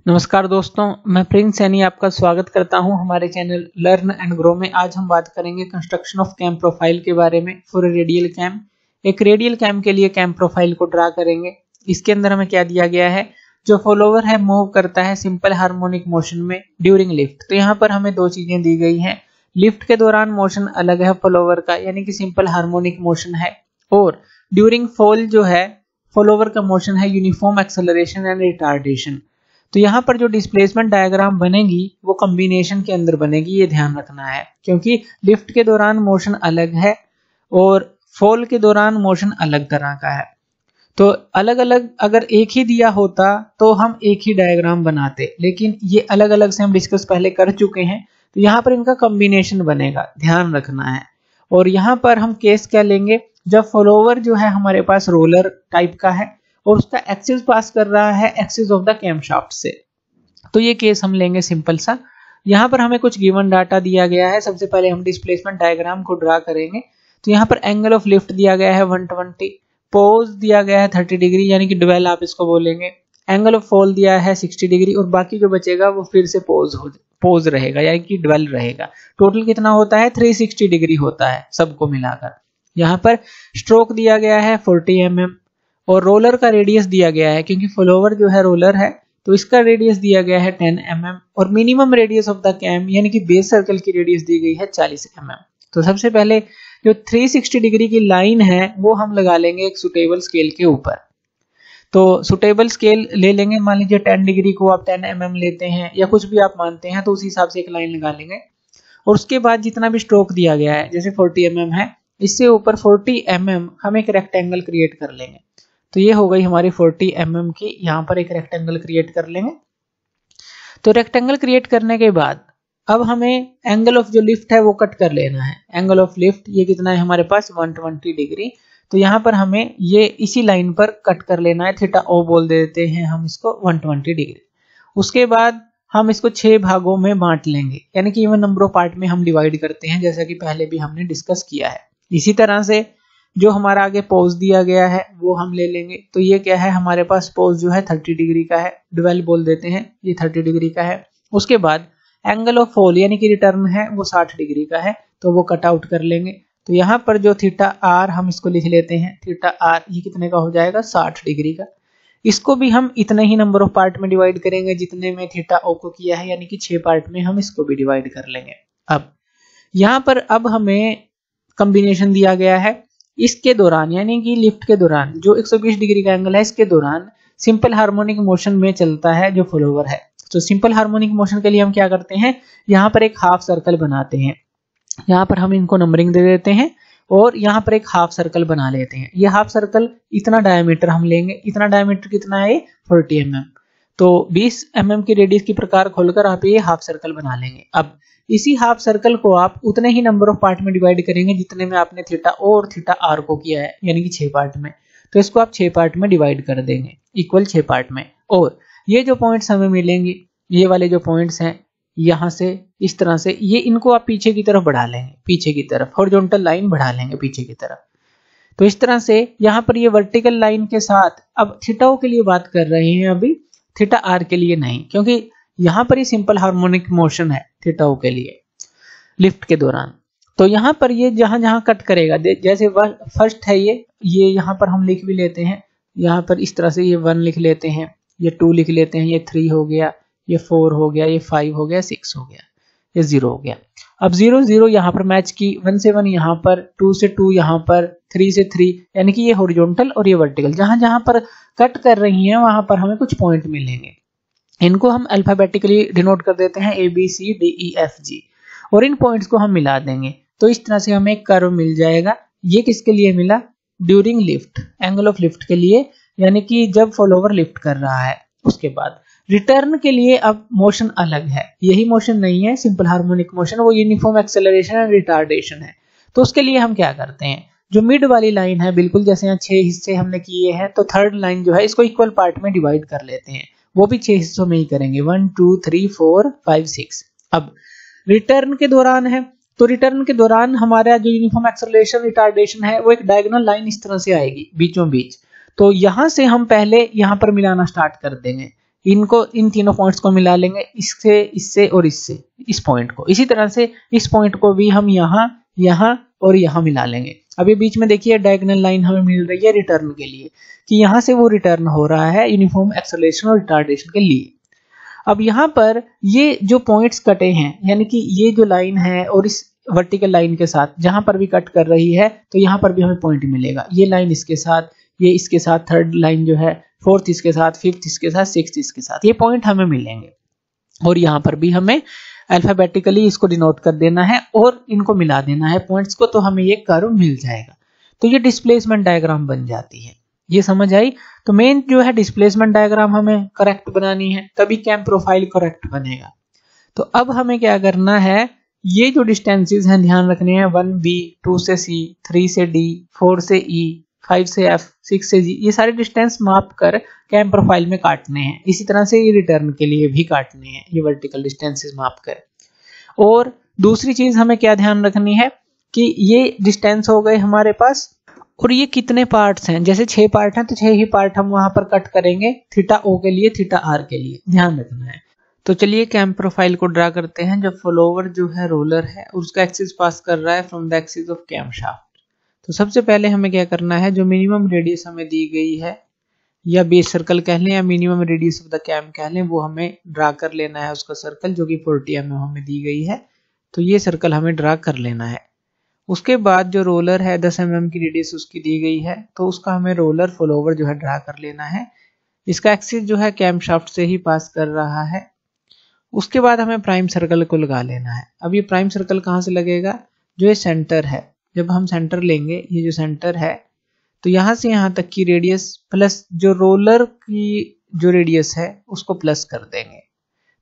नमस्कार दोस्तों, मैं प्रिंस सैनी आपका स्वागत करता हूं हमारे चैनल लर्न एंड ग्रो में। आज हम बात करेंगे कंस्ट्रक्शन ऑफ कैम प्रोफाइल के बारे में फॉर रेडियल कैम। एक रेडियल कैम के लिए कैम प्रोफाइल को ड्रा करेंगे। इसके अंदर हमें क्या दिया गया है, जो फॉलोवर है मूव करता है सिंपल हार्मोनिक मोशन में ड्यूरिंग लिफ्ट। तो यहाँ पर हमें दो चीजें दी गई हैं। लिफ्ट के दौरान मोशन अलग है फॉलोवर का, यानी कि सिंपल हार्मोनिक मोशन है, और ड्यूरिंग फॉल जो है फॉलोवर का मोशन है यूनिफॉर्म एक्सेलरेशन एंड रिटार्डेशन। तो यहाँ पर जो डिस्प्लेसमेंट डायग्राम बनेगी वो कॉम्बिनेशन के अंदर बनेगी, ये ध्यान रखना है, क्योंकि लिफ्ट के दौरान मोशन अलग है और फॉल के दौरान मोशन अलग तरह का है। तो अलग अलग अगर एक ही दिया होता तो हम एक ही डायग्राम बनाते, लेकिन ये अलग अलग से हम डिस्कस पहले कर चुके हैं, तो यहाँ पर इनका कॉम्बिनेशन बनेगा, ध्यान रखना है। और यहाँ पर हम केस क्या लेंगे, जब फॉलोवर जो है हमारे पास रोलर टाइप का है और उसका एक्सिस पास कर रहा है axis of the cam shaft से, तो ये केस हम लेंगे सिंपल सा। यहाँ पर हमें कुछ गिवन डाटा दिया गया है। सबसे पहले हम डिस्प्लेसमेंट डायग्राम को ड्रा करेंगे। तो यहाँ पर एंगल ऑफ लिफ्ट दिया गया है 120, पोज दिया गया है 30 डिग्री, यानी कि ड्वेल आप इसको बोलेंगे। एंगल ऑफ फॉल दिया है 60 डिग्री, और बाकी जो बचेगा वो फिर से पोज रहेगा, यानी कि ड्वेल रहेगा। टोटल कितना होता है, 360 डिग्री होता है सबको मिलाकर। यहाँ पर स्ट्रोक दिया गया है 40 mm, और रोलर का रेडियस दिया गया है, क्योंकि फॉलोवर जो है रोलर है तो इसका रेडियस दिया गया है 10 mm, और minimum radius of the cam यानी कि बेस सर्कल की रेडियस दी गई है 40 mm। तो सबसे पहले जो 360 डिग्री की लाइन है वो हम लगा लेंगे एक सुटेबल स्केल के ऊपर। तो सुटेबल स्केल ले लेंगे, मान लीजिए 10 डिग्री को आप 10 mm लेते हैं या कुछ भी आप मानते हैं, तो उस हिसाब से एक लाइन लगा लेंगे। और उसके बाद जितना भी स्ट्रोक दिया गया है, जैसे 40 mm है, इससे ऊपर 40 mm हम एक रेक्टेंगल क्रिएट कर लेंगे। तो ये हो गई हमारी 40 mm की, यहाँ पर एक रेक्टेंगल क्रिएट कर लेंगे। तो रेक्टेंगल क्रिएट करने के बाद अब हमें एंगल ऑफ जो लिफ्ट है वो कट कर लेना है। एंगल ऑफ लिफ्ट ये कितना है हमारे पास, 120 डिग्री। तो यहाँ पर हमें ये इसी लाइन पर कट कर लेना है, थीटा ओ बोल देते हैं हम इसको, 120 डिग्री। उसके बाद हम इसको 6 भागों में बांट लेंगे, यानी कि इवन नंबर ऑफ पार्ट में हम डिवाइड करते हैं, जैसा कि पहले भी हमने डिस्कस किया है। इसी तरह से जो हमारा आगे पोज दिया गया है वो हम ले लेंगे। तो ये क्या है हमारे पास, पोज जो है 30 डिग्री का है, ड्वेल बोल देते हैं, ये 30 डिग्री का है। उसके बाद एंगल ऑफ फॉल यानी कि रिटर्न है वो 60 डिग्री का है, तो वो कट आउट कर लेंगे। तो यहाँ पर जो थीटा आर हम इसको लिख लेते हैं, थीटा आर ये कितने का हो जाएगा, 60 डिग्री का। इसको भी हम इतने ही नंबर ऑफ पार्ट में डिवाइड करेंगे जितने में थीटा ओ को किया है, यानी कि 6 पार्ट में हम इसको भी डिवाइड कर लेंगे। अब यहाँ पर अब हमें कॉम्बिनेशन दिया गया है, इसके दौरान यानी कि लिफ्ट के दौरान जो 120 डिग्री का एंगल है, इसके दौरान सिंपल हार्मोनिक मोशन में चलता है जो फॉलोवर है। तो सिंपल हार्मोनिक मोशन के लिए हम क्या करते हैं, यहाँ पर एक हाफ सर्कल बनाते हैं। यहाँ पर हम इनको नंबरिंग दे देते हैं और यहाँ पर एक हाफ सर्कल बना लेते हैं। ये हाफ सर्कल इतना डायमीटर हम लेंगे, इतना डायमीटर कितना है, 40 mm। तो 20 mm की रेडियस की प्रकार खोलकर आप ये हाफ सर्कल बना लेंगे। अब इसी हाफ सर्कल को आप उतने ही नंबर ऑफ पार्ट में डिवाइड करेंगे जितने में आपने थीटा ओ और थीटा आर को किया है, यानी कि 6 पार्ट में। तो इसको आप 6 पार्ट में डिवाइड कर देंगे, इक्वल 6 पार्ट में। और ये जो पॉइंट्स हमें मिलेंगे, ये वाले जो पॉइंट्स हैं यहाँ से इस तरह से, ये इनको आप पीछे की तरफ बढ़ा लेंगे, पीछे की तरफ हॉरिजॉन्टल लाइन बढ़ा लेंगे पीछे की तरफ। तो इस तरह से यहाँ पर ये वर्टिकल लाइन के साथ, अब थीटा ओ के लिए बात कर रहे हैं अभी, थीटा आर के लिए नहीं, क्योंकि यहाँ पर ये सिंपल हार्मोनिक मोशन है थीटा ओ के लिए लिफ्ट के दौरान। तो यहाँ पर ये जहां जहां कट करेगा, जैसे फर्स्ट है ये यहाँ पर हम लिख भी लेते हैं, यहाँ पर इस तरह से ये 1 लिख लेते हैं, ये 2 लिख लेते हैं, ये 3 हो गया, ये 4 हो गया, ये 5 हो गया, 6 हो गया, ये 0 हो गया। अब 0 0 यहाँ पर मैच की, 1 से 1 यहाँ पर, 2 से 2 यहाँ पर, 3 से 3, यानी कि ये हॉरिजॉन्टल और ये वर्टिकल जहां जहां पर कट कर रही हैं वहां पर हमें कुछ पॉइंट मिलेंगे। इनको हम अल्फाबेटिकली डिनोट कर देते हैं ABCDEFG, और इन पॉइंट्स को हम मिला देंगे। तो इस तरह से हमें एक कर्व मिल जाएगा। ये किसके लिए मिला, during lift, angle of lift के लिए, यानी कि जब फॉलोवर लिफ्ट कर रहा है। उसके बाद रिटर्न के लिए अब मोशन अलग है, यही मोशन नहीं है सिंपल हार्मोनिक मोशन, वो यूनिफॉर्म एक्सेलरेशन एंड रिटार्डेशन है। तो उसके लिए हम क्या करते हैं, जो मिड वाली लाइन है, बिल्कुल जैसे यहाँ 6 हिस्से हमने किए हैं, तो थर्ड लाइन जो है इसको इक्वल पार्ट में डिवाइड कर लेते हैं, वो भी 6 हिस्सों में ही करेंगे, 1 2 3 4 5 6। अब रिटर्न के दौरान है, तो रिटर्न के दौरान हमारा जो यूनिफॉर्म एक्सेलरेशन रिटार्डेशन है वो एक डायगोनल लाइन इस तरह से आएगी बीचों बीच। तो यहां से हम पहले यहां पर मिलाना स्टार्ट कर देंगे, इनको, इन तीनों पॉइंट्स को मिला लेंगे, इससे, इससे और इससे, इस पॉइंट को। इसी तरह से इस पॉइंट को भी हम यहाँ, यहाँ और यहाँ मिला लेंगे। अभी बीच में देखिए डायगोनल लाइन हमें मिल रही है रिटर्न के लिए, कि यहाँ से वो रिटर्न हो रहा है यूनिफॉर्म एक्सेलरेशन और रिटार्डेशन के लिए। अब यहाँ पर ये जो पॉइंट्स कटे हैं, यानी कि ये जो लाइन है और इस वर्टिकल लाइन के साथ जहां पर भी कट कर रही है, तो यहाँ पर भी हमें पॉइंट मिलेगा। ये लाइन इसके साथ, ये इसके साथ, थर्ड लाइन जो है, फोर्थ इसके साथ, फिफ्थ इसके साथ, सिक्स्थ इसके साथ, ये पॉइंट हमें मिलेंगे। और यहाँ पर भी हमें अल्फाबेटिकली इसको डिनोट कर देना है और इनको मिला देना है पॉइंट्स को, तो हमें ये कर्व मिल जाएगा। तो ये डिस्प्लेसमेंट डायग्राम बन जाती है। ये समझ आई? तो मेन जो है डिस्प्लेसमेंट डायग्राम हमें करेक्ट बनानी है, तभी कैम प्रोफाइल करेक्ट बनेगा। तो अब हमें क्या करना है, ये जो डिस्टेंसेस हैं ध्यान रखने हैं, 1B, 2 से C, 3 से D, 4 से E, 5 से F, 6 से G, ये सारे डिस्टेंस माप कर कैम प्रोफाइल में काटने हैं। इसी तरह से ये रिटर्न के लिए भी काटने हैं, ये वर्टिकल डिस्टेंसेस माप कर। और दूसरी चीज हमें क्या ध्यान रखनी है कि ये डिस्टेंस हो गए हमारे पास, और ये कितने पार्ट्स हैं, जैसे 6 पार्ट हैं तो 6 ही पार्ट हम वहां पर कट करेंगे, थीटा O के लिए, थीटा R के लिए, ध्यान रखना है। तो चलिए कैम प्रोफाइल को ड्रा करते हैं। जब फॉलोवर जो है रोलर है उसका एक्सिस पास कर रहा है from the axis of cam shaft. तो सबसे पहले हमें क्या करना है, जो मिनिमम रेडियस हमें दी गई है, या बेस सर्कल कह लें या minimum radius of the cam कह लें, वो हमें ड्रा कर लेना है उसका सर्कल, जो कि 40 mm हमें दी गई है। तो ये सर्कल हमें ड्रा कर लेना है। उसके बाद जो रोलर है 10 mm की रेडियस उसकी दी गई है, तो उसका हमें रोलर फॉलोवर जो है ड्रा कर लेना है। इसका एक्सिस जो है कैम शाफ्ट से ही पास कर रहा है। उसके बाद हमें प्राइम सर्कल को लगा लेना है। अब ये प्राइम सर्कल कहाँ से लगेगा, जो ये सेंटर है, जब हम सेंटर लेंगे, ये जो सेंटर है, तो यहाँ से यहाँ तक की रेडियस प्लस जो रोलर की जो रेडियस है उसको प्लस कर देंगे।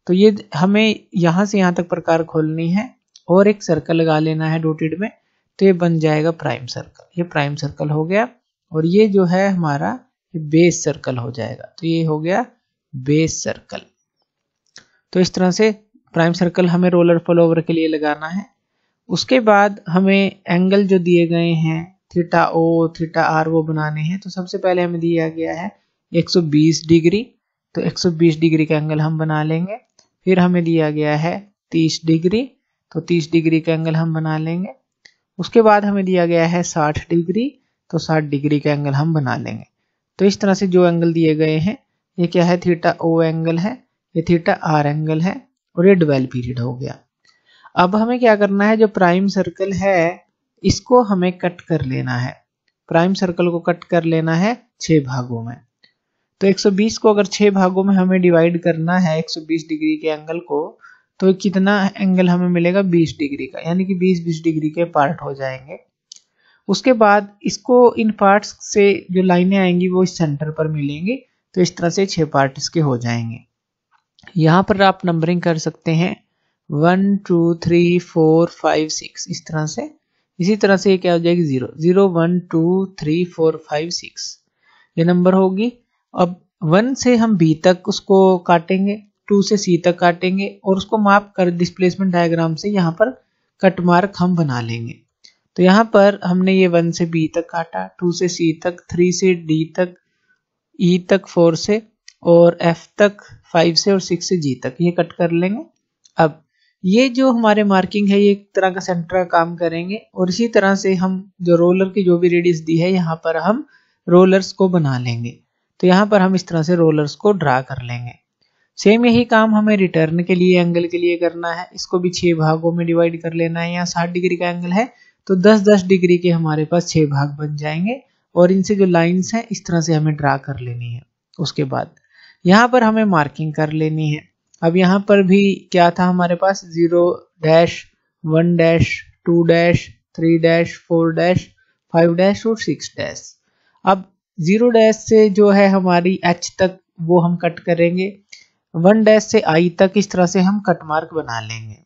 तो ये हमें यहाँ से यहाँ तक प्रकार खोलनी है और एक सर्कल लगा लेना है डॉटेड में, तो ये बन जाएगा प्राइम सर्कल। ये प्राइम सर्कल हो गया, और ये जो है हमारा बेस सर्कल हो जाएगा। तो ये हो गया बेस सर्कल। तो इस तरह से प्राइम सर्कल हमें रोलर फॉलोवर के लिए लगाना है। उसके बाद हमें एंगल जो दिए गए हैं थीटा O, थीटा R, वो बनाने हैं। तो सबसे पहले हमें दिया गया है 120 डिग्री, तो 120 डिग्री का एंगल हम बना लेंगे। फिर हमें दिया गया है 30 डिग्री, तो 30 डिग्री का एंगल हम बना लेंगे। उसके बाद हमें दिया गया है 60 डिग्री, तो 60 डिग्री का एंगल हम बना लेंगे। तो इस तरह से जो एंगल दिए गए हैं, ये क्या है, थीटा O एंगल है, ये थीटा R एंगल है, और ये 12 पीरियड हो गया। अब हमें क्या करना है, जो प्राइम सर्कल है इसको हमें कट कर लेना है। प्राइम सर्कल को कट कर लेना है 6 भागों में। तो 120 को अगर 6 भागों में हमें डिवाइड करना है 120 डिग्री के एंगल को, तो कितना एंगल हमें मिलेगा, 20 डिग्री का, यानी कि 20-20 डिग्री के पार्ट हो जाएंगे। उसके बाद इसको, इन पार्ट्स से जो लाइनें आएंगी वो इस सेंटर पर मिलेंगी। तो इस तरह से 6 पार्ट इसके हो जाएंगे। यहाँ पर आप नंबरिंग कर सकते हैं 1 2 3 4 5 6, इस तरह से। इसी तरह से ये क्या हो जाएगी, 0 0 1 2 3 4 5 6, ये नंबर होगी। अब 1 से हम B तक उसको काटेंगे, 2 से C तक काटेंगे, और उसको माप कर डिस्प्लेसमेंट डायग्राम से यहाँ पर कट मार्क हम बना लेंगे। तो यहाँ पर हमने ये 1 से B तक काटा, 2 से C तक, 3 से D तक, E तक 4 से, और F तक 5 से, और 6 से G तक, ये कट कर लेंगे। अब ये जो हमारे मार्किंग है ये एक तरह का सेंटर का काम करेंगे, और इसी तरह से हम जो रोलर की जो भी रेडियस दी है यहाँ पर हम रोलर्स को बना लेंगे। तो यहाँ पर हम इस तरह से रोलर्स को ड्रा कर लेंगे। सेम यही काम हमें रिटर्न के लिए, एंगल के लिए करना है। इसको भी 6 भागों में डिवाइड कर लेना है। यहाँ 60 डिग्री का एंगल है, तो 10-10 डिग्री के हमारे पास 6 भाग बन जाएंगे, और इनसे जो लाइन्स हैं इस तरह से हमें ड्रा कर लेनी है। उसके बाद यहाँ पर हमें मार्किंग कर लेनी है। अब यहाँ पर भी क्या था हमारे पास, 0 dash 1 dash 2 dash 3 dash 4 dash 5 dash और 6 डैश। अब 0 डैश से जो है हमारी H तक वो हम कट करेंगे, 1 डैश से I तक इस तरह से हम कट मार्क बना लेंगे।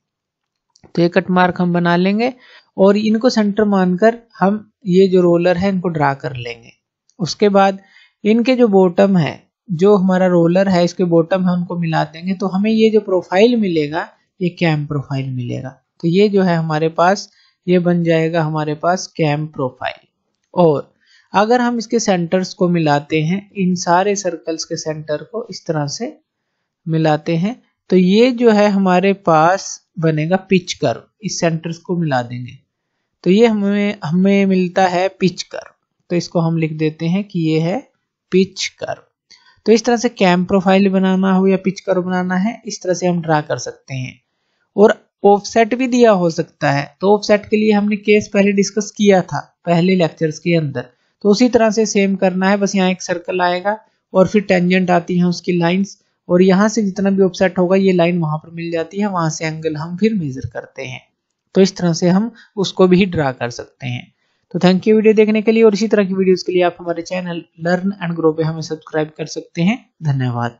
तो ये कट मार्क हम बना लेंगे, और इनको सेंटर मानकर हम ये जो रोलर है इनको ड्रा कर लेंगे। उसके बाद इनके जो बॉटम है, जो हमारा रोलर है इसके बॉटम है, उनको मिला देंगे। तो हमें ये जो प्रोफाइल मिलेगा ये कैम प्रोफाइल मिलेगा। तो ये जो है हमारे पास, ये बन जाएगा हमारे पास कैम प्रोफाइल। और अगर हम इसके सेंटर्स को मिलाते हैं, इन सारे सर्कल्स के सेंटर को इस तरह से, मिलाते हैं तो ये जो है हमारे पास बनेगा पिच कर्व। इस सेंटर्स को मिला देंगे तो ये हमें मिलता है पिच कर्व। तो इसको हम लिख देते हैं कि ये है पिच कर्व। तो इस तरह से कैम प्रोफाइल बनाना हो या पिच कर्व बनाना है, इस तरह से हम ड्रा कर सकते हैं। और ऑफसेट भी दिया हो सकता है, तो ऑफसेट के लिए हमने केस पहले डिस्कस किया था पहले लेक्चर्स के अंदर, तो उसी तरह से सेम करना है। बस यहाँ एक सर्कल आएगा और फिर टेंजेंट आती है उसकी लाइंस, और यहाँ से जितना भी ऑफसेट होगा ये लाइन वहां पर मिल जाती है, वहां से एंगल हम फिर मेजर करते हैं। तो इस तरह से हम उसको भी ड्रा कर सकते हैं। तो थैंक यू वीडियो देखने के लिए, और इसी तरह की वीडियोस के लिए आप हमारे चैनल लर्न एंड ग्रो पे हमें सब्सक्राइब कर सकते हैं। धन्यवाद।